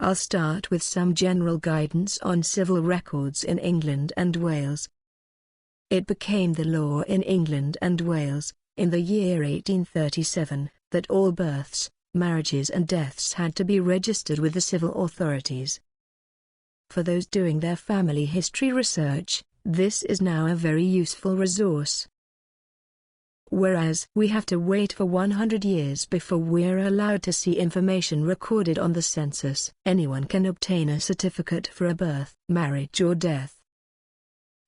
I'll start with some general guidance on civil records in England and Wales. It became the law in England and Wales, in the year 1837, that all births, marriages and deaths had to be registered with the civil authorities. For those doing their family history research, this is now a very useful resource. Whereas we have to wait for 100 years before we're allowed to see information recorded on the census, anyone can obtain a certificate for a birth, marriage or death.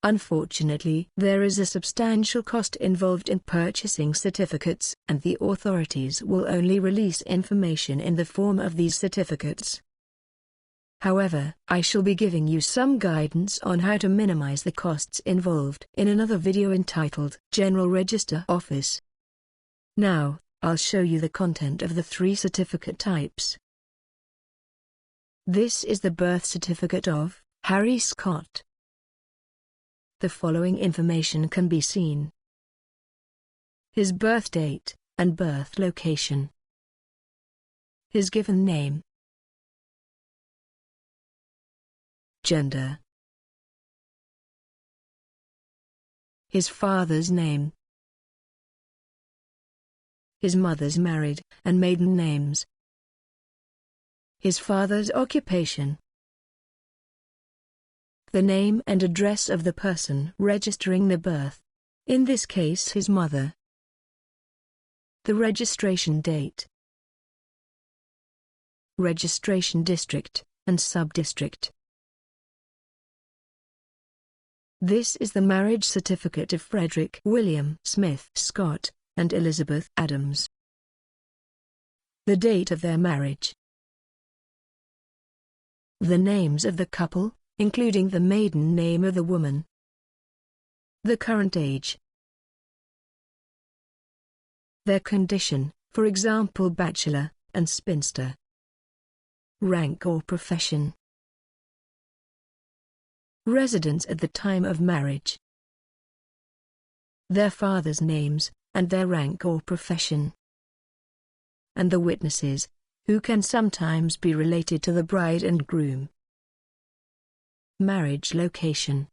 Unfortunately, there is a substantial cost involved in purchasing certificates, and the authorities will only release information in the form of these certificates. However, I shall be giving you some guidance on how to minimize the costs involved in another video entitled General Register Office. Now, I'll show you the content of the 3 certificate types. This is the birth certificate of Harry Scott. The following information can be seen: his birth date and birth location, his given name, gender, his father's name, his mother's married and maiden names, his father's occupation, the name and address of the person registering the birth, in this case his mother, the registration date, registration district and sub-district. This is the marriage certificate of Frederick William Smith Scott and Elizabeth Adams. The date of their marriage. The names of the couple, including the maiden name of the woman. The current age. Their condition, for example bachelor and spinster. Rank or profession. Residence at the time of marriage. Their fathers' names, and their rank or profession. And the witnesses, who can sometimes be related to the bride and groom. Marriage location.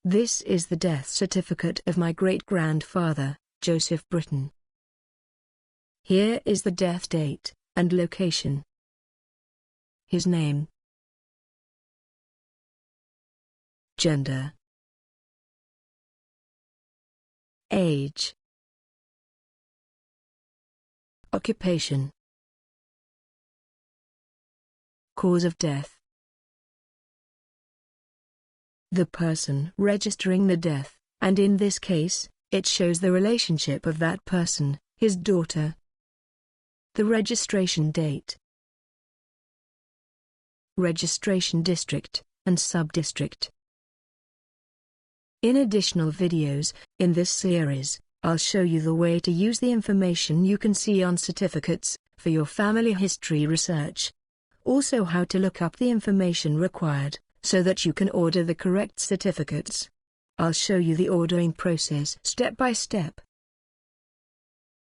This is the death certificate of my great-grandfather, Joseph Britton. Here is the death date and location. His name, gender, age, occupation, cause of death. The person registering the death, and in this case, it shows the relationship of that person, his daughter. The registration date. Registration district and sub-district. In additional videos, in this series, I'll show you the way to use the information you can see on certificates, for your family history research. Also how to look up the information required, so that you can order the correct certificates. I'll show you the ordering process step by step.